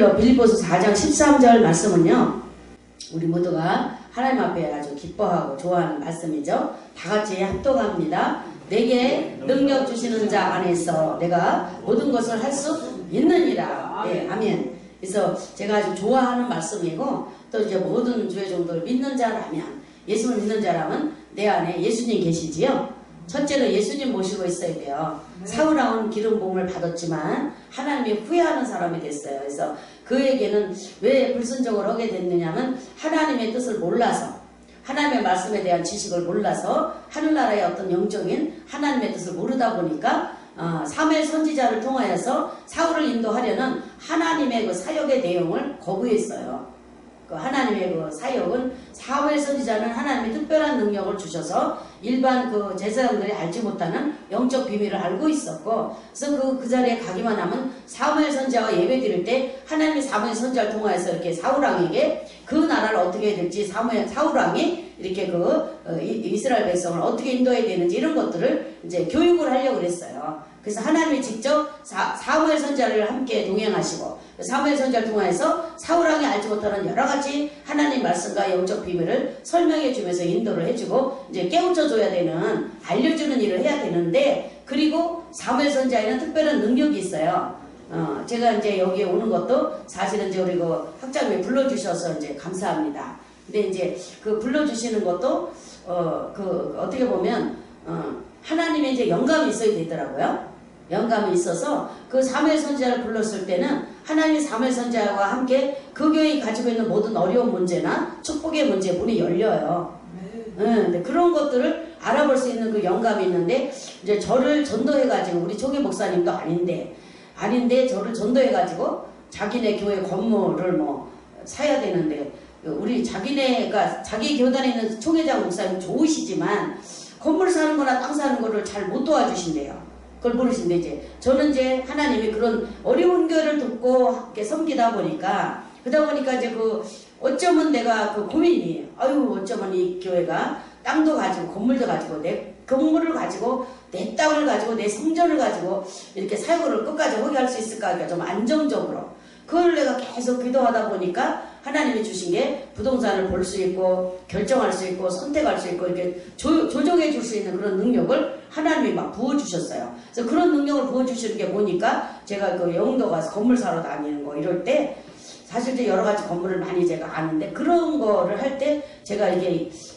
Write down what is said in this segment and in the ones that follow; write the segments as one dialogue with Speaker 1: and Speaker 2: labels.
Speaker 1: 오늘요 빌립보서 4장 13절 말씀은요 우리 모두가 하나님 앞에 아주 기뻐하고 좋아하는 말씀이죠. 다 같이 합독합니다. 내게 능력 주시는 자 안에서 내가 모든 것을 할 수 있느니라. 네, 아멘. 그래서 제가 아주 좋아하는 말씀이고 또 이제 모든 주의 종들을 믿는 자라면 예수를 믿는 자라면 내 안에 예수님 계시지요. 첫째로 예수님 모시고 있어야 돼요. 사울왕은 기름 부음을 받았지만 하나님이 후회하는 사람이 됐어요. 그래서 그에게는 왜 불순종을 하게 됐느냐면 하나님의 뜻을 몰라서 하나님의 말씀에 대한 지식을 몰라서 하늘나라의 어떤 영적인 하나님의 뜻을 모르다 보니까 사무엘 선지자를 통하여서 사울을 인도하려는 하나님의 그 사역의 내용을 거부했어요. 그 하나님의 그 사역은 사무엘 선지자는 하나님의 특별한 능력을 주셔서 일반 그 제사장들이 알지 못하는 영적 비밀을 알고 있었고, 그래서 그 자리에 가기만 하면 사무엘 선지자가 예배 드릴 때 하나님이 사무엘 선지자를 통하여서 이렇게 사울왕에게 그 나라를 어떻게 해야 될지 사울왕이 이렇게 이스라엘 백성을 어떻게 인도해야 되는지 이런 것들을 이제 교육을 하려고 그랬어요. 그래서 하나님이 직접 사무엘 선지자를 함께 동행하시고 사무엘 선지자를 통해서 사울왕이 알지 못하는 여러 가지 하나님 말씀과 영적 비밀을 설명해 주면서 인도를 해주고 이제 깨우쳐 줘야 되는 알려주는 일을 해야 되는데, 그리고 사무엘 선지자에는 특별한 능력이 있어요. 제가 이제 여기에 오는 것도 사실은 이제 우리 그 학장님이 불러주셔서 이제 감사합니다. 근데 이제 그 불러주시는 것도 어떻게 보면 하나님의 이제 영감이 있어야 되더라고요. 영감이 있어서 그 사무엘 선지자를 불렀을 때는 하나님이 사무엘 선지자와 함께 그 교회에 가지고 있는 모든 어려운 문제나 축복의 문제 문이 열려요. 근데 그런 것들을 알아볼 수 있는 그 영감이 있는데 이제 저를 전도해가지고 우리 총회 목사님도 아닌데 저를 전도해가지고 자기네 교회 건물을 뭐 사야 되는데 우리 자기네가 자기 교단에 있는 총회장 목사님 좋으시지만 건물 사는 거나 땅 사는 거를 잘 못 도와주신대요. 그걸 모르신데 이제 저는 이제 하나님이 그런 어려운 교회를 돕고 함께 섬기다 보니까 이제 어쩌면 내가 그 고민이 어쩌면 이 교회가 땅도 가지고 건물도 가지고 내 건물을 가지고 내 땅을 가지고 내 성전을 가지고 이렇게 사역을 끝까지 하게 할 수 있을까. 그러니까 좀 안정적으로 그걸 내가 계속 기도하다 보니까 하나님이 주신 게 부동산을 볼 수 있고 결정할 수 있고 선택할 수 있고 이렇게 조정해 줄 수 있는 그런 능력을 하나님이 막 부어주셨어요. 그래서 그런 능력을 부어주시는 게 보니까 제가 그 영도 가서 건물 사러 다니는 거 이럴 때 사실 이제 여러 가지 건물을 많이 제가 아는데 그런 거를 할 때 제가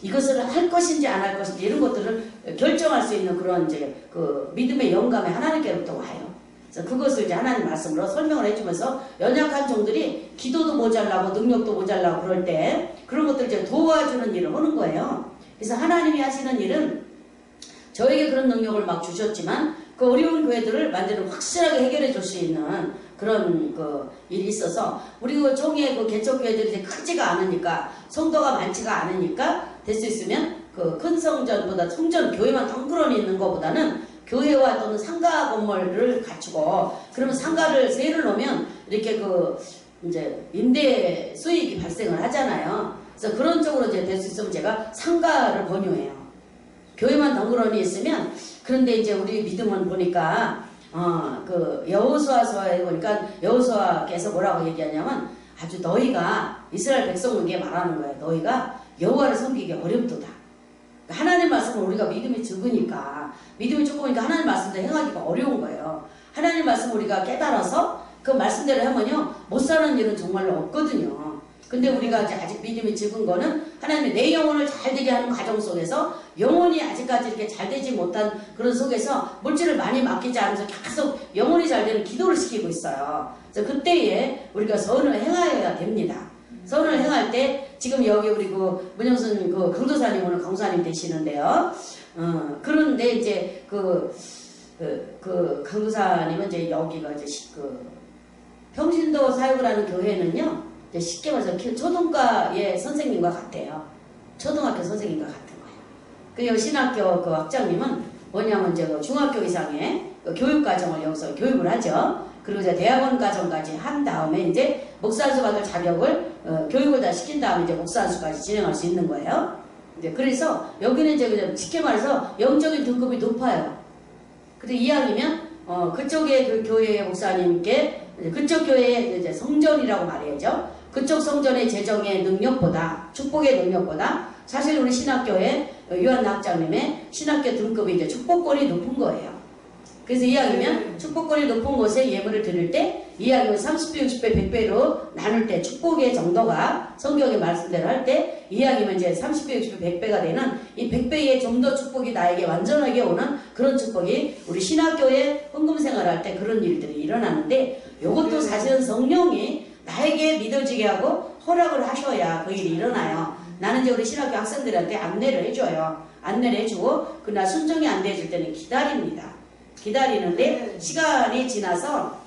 Speaker 1: 이것을 할 것인지 안 할 것인지 이런 것들을 결정할 수 있는 그런 이제 그 믿음의 영감이 하나님께로부터 와요. 그래서 그것을 이제 하나님 말씀으로 설명을 해주면서 연약한 종들이 기도도 모자라고 능력도 모자라고 그럴 때 그런 것들을 이제 도와주는 일을 하는 거예요. 그래서 하나님이 하시는 일은 저에게 그런 능력을 막 주셨지만 그 어려운 교회들을 완전히 확실하게 해결해 줄 수 있는 그런 그 일이 있어서 우리 그 종의 그 개척교회들이 이제 크지가 않으니까 성도가 많지가 않으니까 될 수 있으면 그 큰 성전보다 성전 교회만 덩그러니 있는 것보다는 교회와 또는 상가 건물을 갖추고 그러면 상가를 세를 놓으면 이렇게 이제 임대 수익이 발생을 하잖아요. 그래서 그런 쪽으로 이제 될 수 있으면 제가 상가를 권유해요. 교회만 덩그러니 있으면 그런데 이제 우리 믿음은 보니까 여호수아서에 보니까 여호수아께서 뭐라고 얘기하냐면 아주 너희가 이스라엘 백성에게 말하는 거예요. 너희가 여호와를 섬기기 어렵도다. 하나님 말씀을 우리가 믿음이 적으니까 믿음이 적으니까 하나님 말씀대로 행하기가 어려운 거예요. 하나님 말씀을 우리가 깨달아서 그 말씀대로 하면요 못 사는 일은 정말로 없거든요. 근데 우리가 이제 아직 믿음이 적은 거는 하나님이 내 영혼을 잘 되게 하는 과정 속에서 영혼이 아직까지 이렇게 잘 되지 못한 그런 속에서 물질을 많이 맡기지 않으면서 계속 영혼이 잘 되는 기도를 시키고 있어요. 그래서 그때에 우리가 선을 행하여야 됩니다. 선을 행할 때 지금 여기 우리 그 문영순 그 강도사님 오늘 강사님 되시는데요. 그런데 이제 그 강도사님은 이제 여기가 이제 평신도 사역을 하는 교회는요. 이제 쉽게 말해서 초등과의 선생님과 같아요. 초등학교 선생님과 같은 거예요. 그 신학교 그 학장님은 뭐냐면 이제 그 중학교 이상의 그 교육 과정을 여기서 교육을 하죠. 그리고 이제 대학원 과정까지 한 다음에 이제 목사안수 받을 자격을 교육을 다 시킨 다음에 이제 목사안수까지 진행할 수 있는 거예요. 이제 그래서 여기는 이제 그냥 쉽게 말해서 영적인 등급이 높아요. 근데 이왕이면 그쪽에 그 교회의 목사님께 그쪽 교회의 이제 성전이라고 말해야죠. 그쪽 성전의 재정의 능력보다, 축복의 능력보다 사실 우리 신학교의 요한 학장님의 신학교 등급이 이제 축복권이 높은 거예요. 그래서 이야기면 축복권이 높은 곳에 예물을 드릴 때 이야기면 30배, 60배, 100배로 나눌 때 축복의 정도가 성경의 말씀대로 할 때 이야기면 이제 30배, 60배, 100배가 되는 이 100배의 좀 더 축복이 나에게 완전하게 오는 그런 축복이 우리 신학교에 헌금 생활할 때 그런 일들이 일어나는데 이것도 사실은 성령이 나에게 믿어지게 하고 허락을 하셔야 그 일이 일어나요. 나는 이제 우리 신학교 학생들한테 안내를 해줘요. 안내를 해주고 그러나 순종이 안 돼줄 때는 기다립니다. 기다리는데 시간이 지나서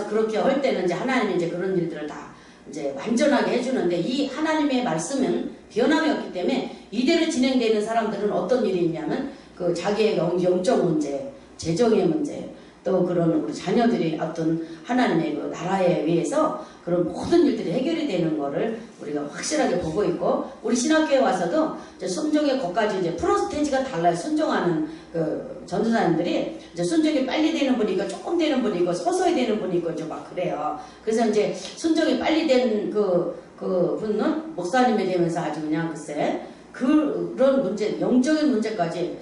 Speaker 1: 그렇게 할 때는 이제 하나님이 이제 그런 일들을 다 이제 완전하게 해주는데 이 하나님의 말씀은 변함이 없기 때문에 이대로 진행되는 사람들은 어떤 일이 있냐면 그 자기의 영적 문제, 재정의 문제, 또 그런 우리 자녀들이 어떤 하나님의 그 나라에 의해서 그런 모든 일들이 해결이 되는 거를 우리가 확실하게 보고 있고 우리 신학교에 와서도 이제 순종의 것까지 이제 프로스테이지가 달라요. 순종하는 그 전도사님들이 이제 순종이 빨리 되는 분이 있고 조금 되는 분이 있고 서서히 되는 분이 있고 좀 막 그래요. 그래서 이제 순종이 빨리 된 그 분은 목사님이 되면서 아주 그냥 글쎄 그런 문제, 영적인 문제까지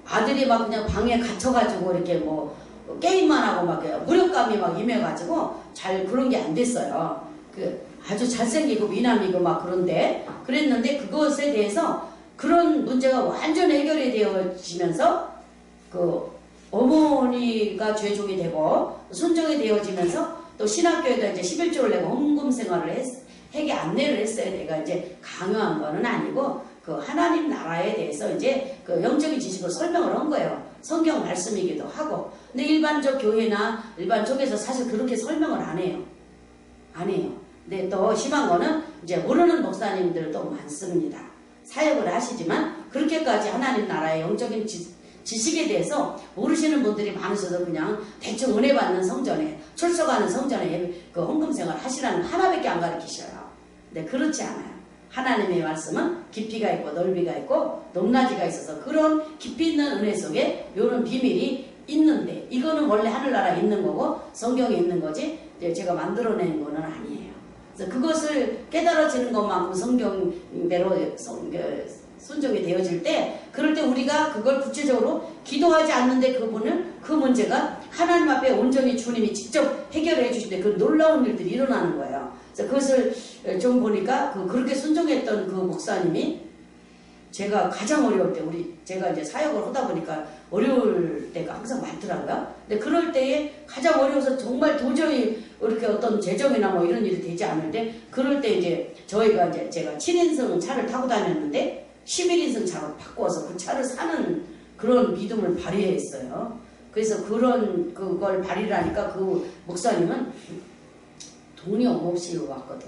Speaker 1: 아들이 막 그냥 방에 갇혀가지고 이렇게 뭐 게임만 하고 막 무력감이 막 임해가지고 잘 그런 게 안 됐어요. 그 아주 잘생기고 미남이고 막 그런데 그랬는데 그것에 대해서 그런 문제가 완전 해결이 되어지면서 그 어머니가 죄종이 되고 순종이 되어지면서 또 신학교에다 이제 11조를 내고 헌금 생활을 해게 안내를 했어요. 내가 이제 강요한 거는 아니고 그 하나님 나라에 대해서 이제 그 영적인 지식으로 설명을 한 거예요. 성경 말씀이기도 하고. 근데 일반적 교회나 일반 쪽에서 사실 그렇게 설명을 안 해요. 안 해요. 근데 또 심한 거는 이제 모르는 목사님들도 많습니다. 사역을 하시지만 그렇게까지 하나님 나라의 영적인 지식에 대해서 모르시는 분들이 많으셔서 그냥 대충 은혜 받는 성전에 출석하는 성전에 그 헌금 생활 하시라는 하나밖에 안 가르치셔요. 근데 그렇지 않아요. 하나님의 말씀은 깊이가 있고 넓이가 있고 높낮이가 있어서 그런 깊이 있는 은혜 속에 이런 비밀이 있는데 이거는 원래 하늘나라에 있는 거고 성경에 있는 거지 제가 만들어낸 거는 아니에요. 그래서 그것을 깨달아지는 것만큼 성경대로 순종이 되어질 때 그럴 때 우리가 그걸 구체적으로 기도하지 않는데 그 문제가 하나님 앞에 온전히 주님이 직접 해결해 주실 때 그 놀라운 일들이 일어나는 거예요. 그래서 그것을 좀 보니까 그렇게 순종했던 그 목사님이 제가 가장 어려울 때 제가 이제 사역을 하다 보니까 어려울 때가 항상 많더라고요. 근데 그럴 때에 가장 어려워서 정말 도저히 이렇게 어떤 재정이나 뭐 이런 일이 되지 않을 때 그럴 때 이제 저희가 이제 제가 7인승 차를 타고 다녔는데 11인승 차로 바꿔서 그 차를 사는 그런 믿음을 발휘했어요. 그래서 그걸 발휘를 하니까 그 목사님은 돈이 없이 왔거든.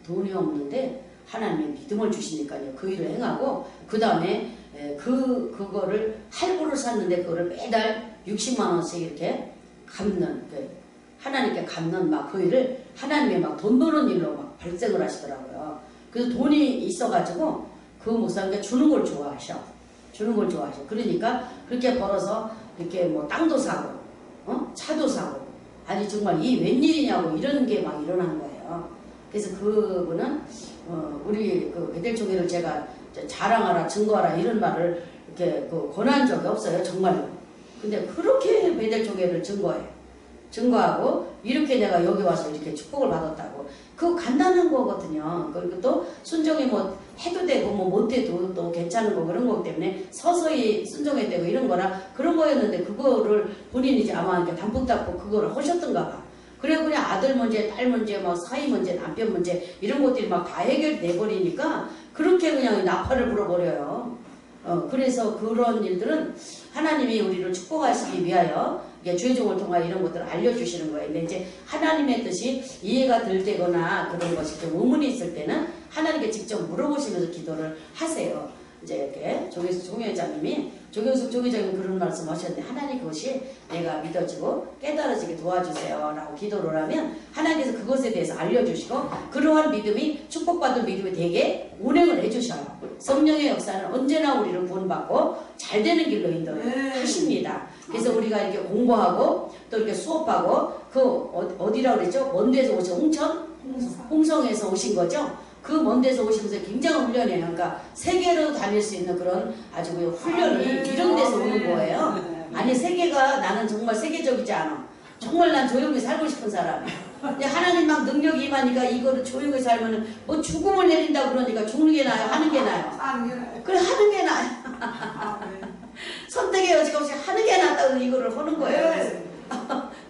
Speaker 1: 돈이 없는데 하나님의 믿음을 주시니까요. 그 일을 행하고 그 다음에 그거를 할부를 샀는데 그거를 매달 60만 원씩 이렇게 갚는 하나님께 갚는 막 그 일을 하나님의 막 돈 버는 일로 막 발생을 하시더라고요. 그래서 돈이 있어가지고 그 목사님께 주는 걸 좋아하셔. 그러니까 그렇게 벌어서 이렇게 뭐 땅도 사고, 차도 사고, 아니 정말 이 웬일이냐고 이런 게 막 일어난 거예요. 그래서 그분은 우리 그 베델교회를 제가 자랑하라, 증거하라 이런 말을 이렇게 권한 적이 없어요, 정말로. 근데 그렇게 베델교회를 증거하고 이렇게 내가 여기 와서 이렇게 축복을 받았다고. 그거 간단한 거거든요. 그리고 또 순종이 뭐 해도 되고 뭐 못해도 또 괜찮은 거 그런 거기 때문에 서서히 순종해야 되고 이런 거라 그런 거였는데 그거를 본인이 이제 아마 이렇게 담뿍 닦고 그거를 하셨던가 봐. 그래 그냥 아들 문제, 딸 문제, 뭐 사위 문제, 남편 문제 이런 것들이 막 다 해결돼 버리니까 그렇게 그냥 나팔을 불어버려요. 그래서 그런 일들은 하나님이 우리를 축복하시기 위하여 죄종을 통하여 이런 것들을 알려주시는 거예요. 근데 이제 하나님의 뜻이 이해가 될 때거나 그런 것이 좀 의문이 있을 때는 하나님께 직접 물어보시면서 기도를 하세요. 이제 이렇게 조경숙 총회장님이 그런 말씀 하셨는데 하나님 그것이 내가 믿어지고 깨달아지게 도와주세요 라고 기도를 하면 하나님께서 그것에 대해서 알려주시고 그러한 믿음이 축복받은 믿음이 되게 운행을 해주셔요. 성령의 역사는 언제나 우리를 구원받고 잘 되는 길로 인도를 하십니다. 그래서 우리가 이렇게 공부하고 또 이렇게 수업하고 그 어디라고 그랬죠? 먼 데서 오신 홍천? 홍성에서 오신 거죠? 그 먼 데서 오시면서 굉장한 훈련이에요. 그러니까 세계로 다닐 수 있는 그런 아주 그 훈련이 이런 데서 오는 거예요. 아니 세계가 나는 정말 세계적이지 않아. 정말 난 조용히 살고 싶은 사람이야. 근데 하나님 막 능력이 임하니까 이거를 조용히 살면은 뭐 죽음을 내린다 그러니까 죽는 게 나아요? 하는 게 나아요? 그래 하는 게 나아요. 선택의 여지가 없이 하는 게 낫다고 이거를 하는 거예요.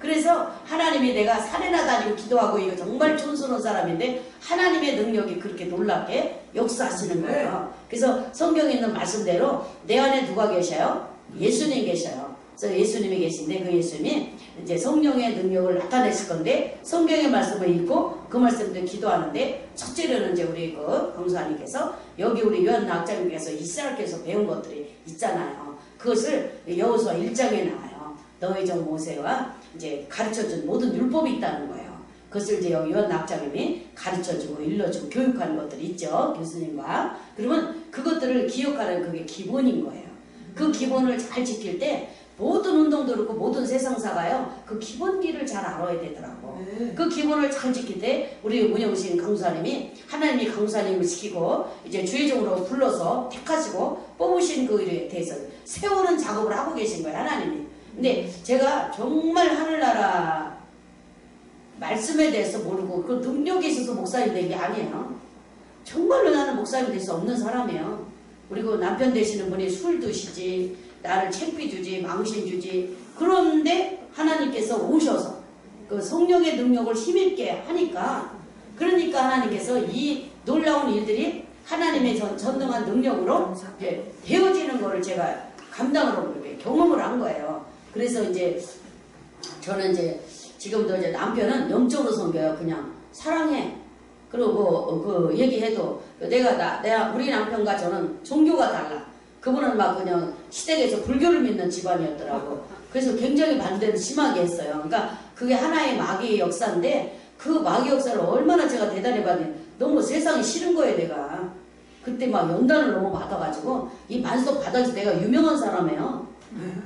Speaker 1: 그래서 하나님이 내가 산에나 다니고 기도하고 이거 정말 촌스러운 사람인데 하나님의 능력이 그렇게 놀랍게 역사하시는 거예요. 그래서 성경에 있는 말씀대로 내 안에 누가 계셔요? 예수님 계셔요. 그래서 예수님이 계신데 그 예수님이 이제 성령의 능력을 나타내실 건데 성경의 말씀을 읽고 그 말씀대로 기도하는데 첫째로는 이제 우리 그 강수아님께서 여기 우리 요한 학자님께서 이스라엘께서 배운 것들이 있잖아요. 그것을 여호수아 1장에 나와요. 너희 종 모세와 이제 가르쳐준 모든 율법이 있다는 거예요. 그것을 이제 요한 학자님이 가르쳐주고 일러주고 교육하는 것들이 있죠. 교수님과. 그러면 그것들을 기억하는 그게 기본인 거예요. 그 기본을 잘 지킬 때 모든 운동도 그렇고 모든 세상사가요. 그 기본기를 잘 알아야 되더라고. 그 기본을 잘 지킬 때 우리 운영신 강수사님이 하나님이 강수사님을 시키고 이제 주의종으로 불러서 택하시고 뽑으신 그 일에 대해서 세우는 작업을 하고 계신 거예요. 하나님이. 근데 제가 정말 하늘나라 말씀에 대해서 모르고 그 능력이 있어서 목사님 된 게 아니에요. 정말로 나는 목사님 될 수 없는 사람이에요. 그리고 남편 되시는 분이 술 드시지 나를 챙피 주지 망신 주지 그런데 하나님께서 오셔서 그 성령의 능력을 힘있게 하니까 그러니까 하나님께서 이 놀라운 일들이 하나님의 전능한 능력으로 이제 되어지는 거를 제가 감당으로 그렇게 경험을 한 거예요. 그래서 이제 저는 이제 지금도 이제 남편은 영적으로 섬겨요. 그냥 사랑해. 그리고 그 얘기해도 내가 우리 남편과 저는 종교가 달라. 그분은 막 그냥 시댁에서 불교를 믿는 집안이었더라고. 그래서 굉장히 반대를 심하게 했어요. 그러니까 그게 하나의 마귀의 역사인데 그 마귀 역사를 얼마나 제가 대단히 받니 너무 세상이 싫은 거예요. 내가 그때 막 연단을 너무 받아가지고 이 만석 바닥에서 내가 유명한 사람이에요.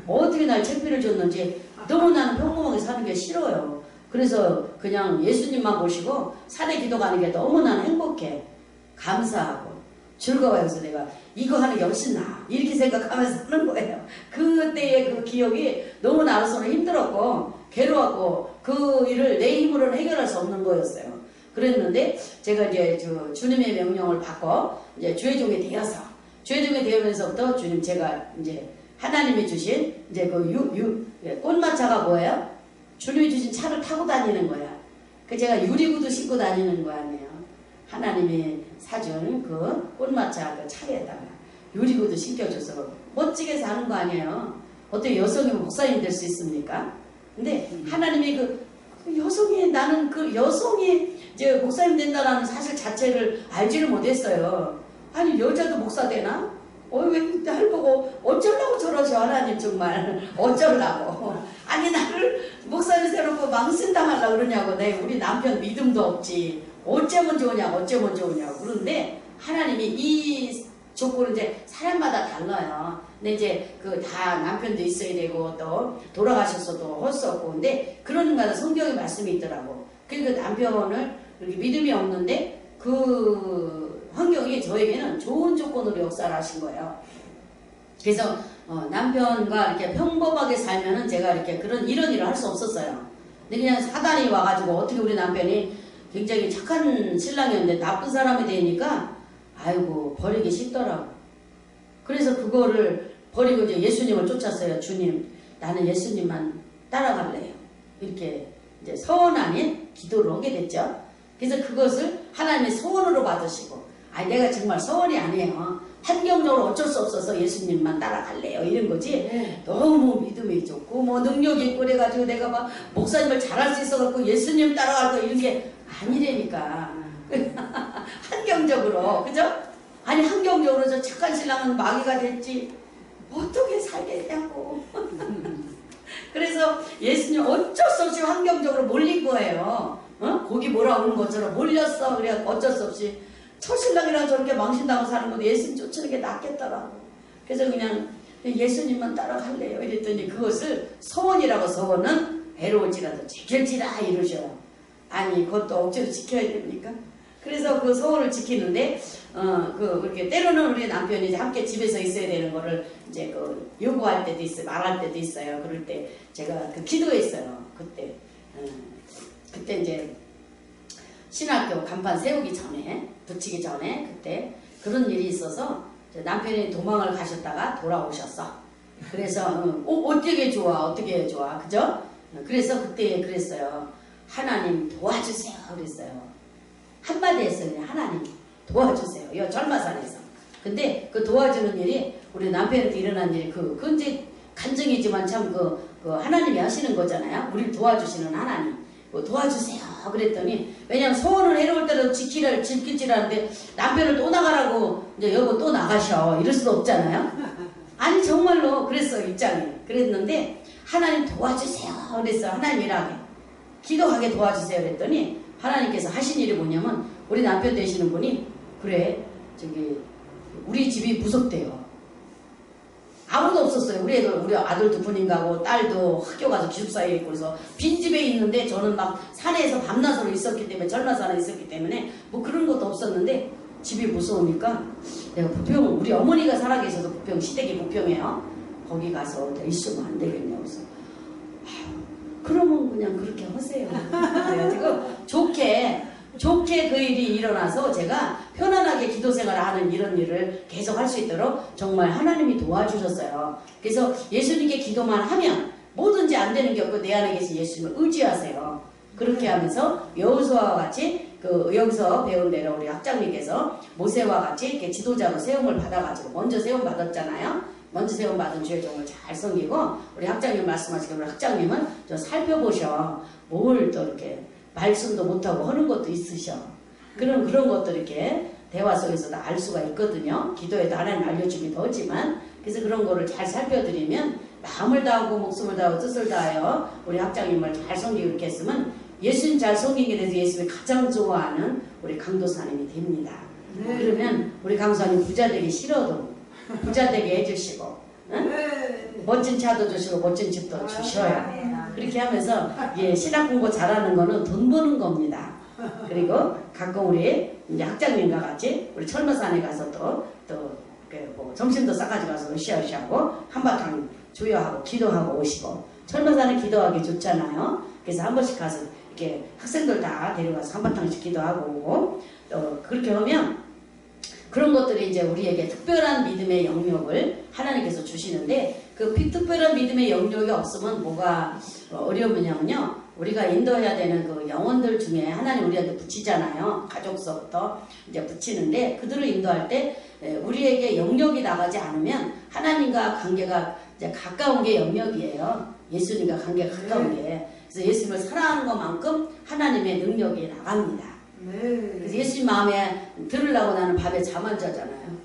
Speaker 1: 어떻게 날 책비를 줬는지 너무 나는 평범하게 사는 게 싫어요. 그래서 그냥 예수님만 모시고 산에 기도 가는 게 너무 나는 행복해. 감사하고 즐거워요. 그래서 내가 이거 하는 게 훨씬 나아. 이렇게 생각하면서 하는 거예요. 그때의 그 기억이 너무 나로서는 힘들었고 괴로웠고 그 일을 내 힘으로는 해결할 수 없는 거였어요. 그랬는데 제가 이제 주님의 명령을 받고 이제 주의종이 되어서 주의종이 되면서부터 주님 제가 이제 하나님이 주신 이제 그 꽃마차가 뭐예요? 주님이 주신 차를 타고 다니는 거야. 그 제가 유리구두 신고 다니는 거 아니에요. 하나님이 사준 그 꽃마차 그 차에다가 유리구두 신겨줘서 멋지게 사는 거 아니에요. 어떻게 여성이 목사님 될 수 있습니까? 근데 하나님이 그 여성이 나는 그 여성이 이제 목사님 된다라는 사실 자체를 알지를 못했어요. 아니 여자도 목사 되나? 왜 날 보고 어쩌려고 저러죠 하나님 정말 어쩌려고 아니 나를 목사님 세놓고 망신당하려고 그러냐고 우리 남편 믿음도 없지 어쩌면 좋으냐고 그런데 하나님이 이 조건은 이제 사람마다 달라요. 근데 이제 그 다 남편도 있어야 되고 또 돌아가셨어도 할 수 없고 근데 그런 마다 성경의 말씀이 있더라고. 그러니까 남편을 이렇게 믿음이 없는데 그 환경이 저에게는 좋은 조건으로 역사를 하신 거예요. 그래서 남편과 이렇게 평범하게 살면은 제가 이렇게 이런 일을 할 수 없었어요. 근데 그냥 사단이 와가지고 어떻게 우리 남편이 굉장히 착한 신랑이었는데 나쁜 사람이 되니까 아이고 버리기 쉽더라고. 그래서 그거를 버리고 이제 예수님을 쫓았어요. 주님 나는 예수님만 따라갈래요. 이렇게 이제 서원 아닌 기도를 하게 됐죠. 그래서 그것을 하나님의 소원으로 받으시고 아니 내가 정말 소원이 아니에요. 환경적으로 어쩔 수 없어서 예수님만 따라갈래요. 이런 거지. 너무 믿음이 좋고 뭐 능력이 있고 그래가지고 내가 막 목사님을 잘할 수 있어갖고 예수님 따라갈 거 이런 게 아니라니까. 환경적으로 그죠? 아니 환경적으로 저 착한 신랑은 마귀가 됐지 어떻게 살겠냐고. 그래서 예수님 어쩔 수 없이 환경적으로 몰린 거예요. 고기 몰아오는 것처럼 몰렸어. 그래 어쩔 수 없이 첫신랑이랑 저렇게 망신당하고 사는 것도 예수님 쫓는 게 낫겠더라고. 그래서 그냥 예수님만 따라갈래요. 이랬더니 그것을 소원이라고 소원은 외로울지라도 지킬지라 이러셔요. 아니 그것도 억지로 지켜야 됩니까? 그래서 그 소원을 지키는데 그렇게 때로는 우리 남편이 이제 함께 집에서 있어야 되는 거를 이제 그 요구할 때도 있어요. 말할 때도 있어요. 그럴 때 제가 그 기도했어요. 그때 이제 신학교 간판 세우기 전에 붙이기 전에 그때 그런 일이 있어서 남편이 도망을 가셨다가 돌아오셨어. 그래서 어떻게 좋아 그죠? 그래서 그때 그랬어요. 하나님 도와주세요 그랬어요. 한마디 했어요. 그냥 하나님 도와주세요. 이 절마산에서. 근데 그 도와주는 일이 우리 남편한테 일어난 일이 그건 이제 간증이지만 참 그 하나님이 하시는 거잖아요. 우리를 도와주시는 하나님. 도와주세요 그랬더니 왜냐면 소원을 해놓을 때도 지키지라는데 남편을 또 나가라고 이제 여보 또 나가셔 이럴 수도 없잖아요. 아니 정말로 그랬어 입장이. 그랬는데 하나님 도와주세요 그랬어요. 하나님 일하게 기도하게 도와주세요 그랬더니 하나님께서 하신 일이 뭐냐면 우리 남편 되시는 분이 그래 우리 집이 무섭대요. 아무도 없었어요. 우리 아들 두 분인가고 딸도 학교 가서 기숙사에 있고 그래서 빈집에 있는데 저는 막 산에서 밤낮으로 있었기 때문에 절마산에 있었기 때문에 뭐 그런 것도 없었는데 집이 무서우니까 내가 부평 우리 어머니가 살아계셔서 부평 시댁이 부평이에요. 거기 가서 있으면 안 되겠냐고 그래서 그러면 그냥 그렇게 하세요. 그래가지고 좋게 그 일이 일어나서 제가 편안하게 기도 생활을 하는 이런 일을 계속 할 수 있도록 정말 하나님이 도와주셨어요. 그래서 예수님께 기도만 하면 뭐든지 안 되는 게 없고 내 안에 계신 예수님을 의지하세요. 그렇게 하면서 여호수아와 같이 여기서 배운 대로 우리 학장님께서 모세와 같이 이렇게 지도자로 세움을 받아가지고 먼저 세움 받았잖아요. 먼저 세움 받은 주의 종을 잘 섬기고 우리 학장님 말씀하시기로 우리 학장님은 저 살펴보셔. 뭘 또 이렇게 말씀도 못하고 하는 것도 있으셔. 그런 것도 이렇게 대화 속에서도 알 수가 있거든요. 기도에도 하나님 알려주기도 하지만 그래서 그런 거를 잘 살펴드리면 마음을 다하고 목숨을 다하고 뜻을 다하여 우리 학장님을 잘 섬기고 이렇게 했으면 예수님 잘 섬기게 돼서 예수님이 가장 좋아하는 우리 강도사님이 됩니다. 네. 그러면 우리 강도사님 부자 되기 싫어도 부자 되게 해주시고 응? 네. 멋진 차도 주시고 멋진 집도 주셔요. 그렇게 하면서 신학 공부 잘하는 거는 돈 버는 겁니다. 그리고 가끔 우리 이제 학장님과 같이 우리 철마산에 가서 뭐 점심도 싸가지고 가서 으쌰으쌰하고 한바탕 조여하고 기도하고 오시고 철마산에 기도하기 좋잖아요. 그래서 한 번씩 가서 이렇게 학생들 다 데려가서 한바탕씩 기도하고 오고 그렇게 하면 그런 것들이 이제 우리에게 특별한 믿음의 영역을 하나님께서 주시는데 그 특별한 믿음의 영역이 없으면 뭐가 어려우냐면요. 우리가 인도해야 되는 그 영혼들 중에 하나님 우리한테 붙이잖아요. 가족서부터 이제 붙이는데 그들을 인도할 때 우리에게 영역이 나가지 않으면 하나님과 관계가 이제 가까운 게 영역이에요. 예수님과 관계가 가까운 게. 그래서 예수님을 사랑하는 것만큼 하나님의 능력이 나갑니다. 그래서 예수님 마음에 들으려고 나는 밤에 잠 안 자잖아요.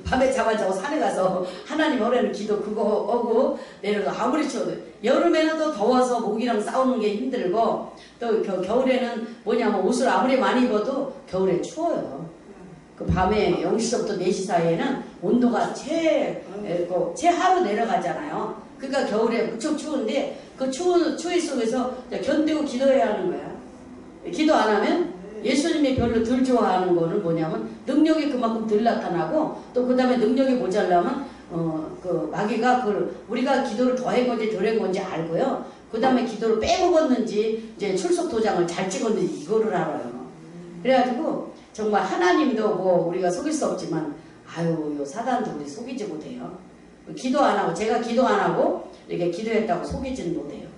Speaker 1: 밤에 잠 안 자고 산에 가서 하나님 오래는 기도 그거 하고 내려가 아무리 추워도 여름에는 또 더워서 모기랑 싸우는 게 힘들고 또 겨울에는 뭐냐면 옷을 아무리 많이 입어도 겨울에 추워요. 그 밤에 0시부터 4시 사이에는 온도가 최하로 내려가잖아요. 그러니까 겨울에 무척 추운데 그 추위 속에서 견디고 기도해야 하는 거야. 기도 안 하면 예수님이 별로 덜 좋아하는 거는 뭐냐면 능력이 그만큼 덜 나타나고 또 그 다음에 능력이 모자라면 그 마귀가 우리가 기도를 더 한 건지 덜 한 건지 알고요. 그 다음에 기도를 빼먹었는지 이제 출석 도장을 잘 찍었는지 이거를 알아요. 그래가지고 정말 하나님도 뭐 우리가 속일 수 없지만 요 사단도 우리 속이지 못해요. 기도 안 하고 제가 기도 안 하고 이렇게 기도했다고 속이지는 못해요.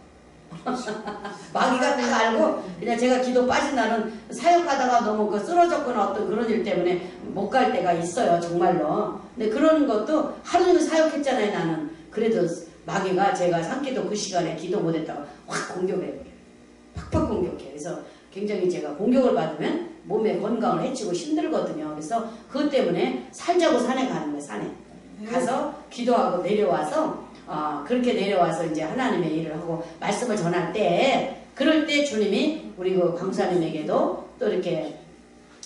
Speaker 1: 마귀가 다 알고 그냥 제가 기도 빠진 날은 사역하다가 너무 쓰러졌거나 어떤 그런 일 때문에 못 갈 때가 있어요. 정말로. 근데 그런 것도 하루 종일 사역했잖아요. 나는. 그래도 마귀가 제가 산기도 그 시간에 기도 못했다고 확 공격해요. 팍팍 공격해. 그래서 굉장히 제가 공격을 받으면 몸의 건강을 해치고 힘들거든요. 그래서 그것 때문에 살자고 산에 가는 거예요. 산에 가서 기도하고 내려와서 그렇게 내려와서 이제 하나님의 일을 하고 말씀을 전할 때 그럴 때 주님이 우리 그 강사님에게도 또 이렇게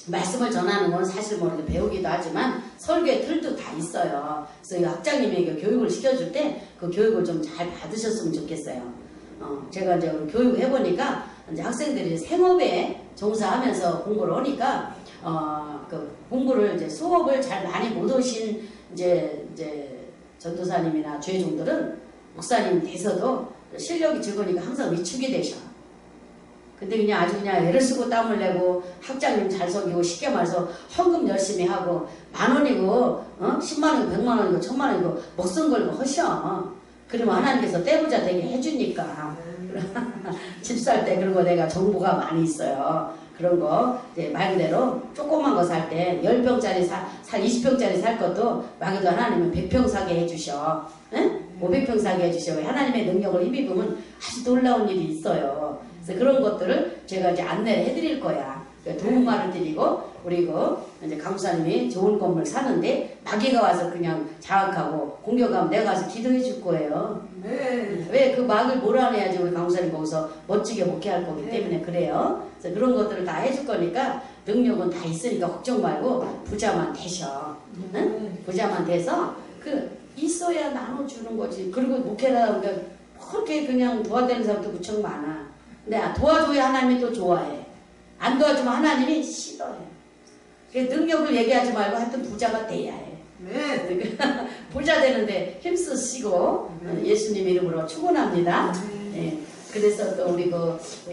Speaker 1: 말씀을 전하는 건 사실 모르게 배우기도 하지만 설교의 틀도 다 있어요. 그래서 이 학장님에게 교육을 시켜줄 때 그 교육을 좀 잘 받으셨으면 좋겠어요. 제가 이제 교육을 해보니까 이제 학생들이 생업에 종사하면서 공부를 하니까 그 공부를 이제 수업을 잘 많이 못 오신 이제 전도사님이나 죄종들은 목사님 돼서도 실력이 적으니까 항상 위축이 되셔. 근데 그냥 아주 그냥 애를 쓰고 땀을 내고 학장님 잘 속이고 쉽게 말해서 헌금 열심히 하고 10,000원이고 10만원이고 100만원이고 1000만원이고 목숨 걸고 하셔. 그러면 하나님께서 떼부자 되게 해주니까 집 살 때 그런 거 내가 정보가 많이 있어요. 그런 거 이제 말 그대로 조그만 거 살 때 10평짜리 20평짜리 살 것도 마귀도 하나님은 100평 사게 해주셔. 응? 500평 사게 해주셔. 하나님의 능력을 힘입으면 아주 놀라운 일이 있어요. 그래서 그런 것들을 제가 이제 안내를 해드릴 거야. 도움말을 드리고, 그리고 이제 강사님이 좋은 건물 사는데 마귀가 와서 그냥 장악하고 공격하면 내가 가서 기도해 줄 거예요.
Speaker 2: 네.
Speaker 1: 왜 그 마귀를 몰아내야지 우리 강사님 거기서 멋지게 목회할 거기 때문에 그래요. 그래서 그런 것들을 다 해줄 거니까 능력은 다 있으니까 걱정 말고 부자만 되셔. 응? 부자만 돼서 그 있어야 나눠주는 거지. 그리고 목회라 그러니까 그렇게 그냥 도와드리는 사람도 무척 많아. 근데 도와줘야 하나님이 또 좋아해. 안 도와주면 하나님이 싫어해. 그래서 능력을 얘기하지 말고 하여튼 부자가 돼야 해.
Speaker 2: 네.
Speaker 1: 부자 되는데 힘쓰시고 예수님 이름으로 축원합니다. 예. 그래서 또 우리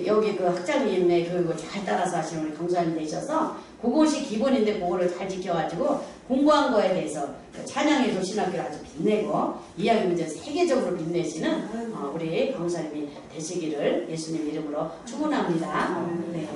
Speaker 1: 여기 학장님의 교육을 잘 따라서 하시는 우리 강사님 되셔서 그것이 기본인데 그거를 잘 지켜가지고 공부한 거에 대해서 찬양의 도신학교를 아주 빛내고 이야기 문제 세계적으로 빛내시는 우리 강사님이 되시기를 예수님 이름으로 축원합니다. 네.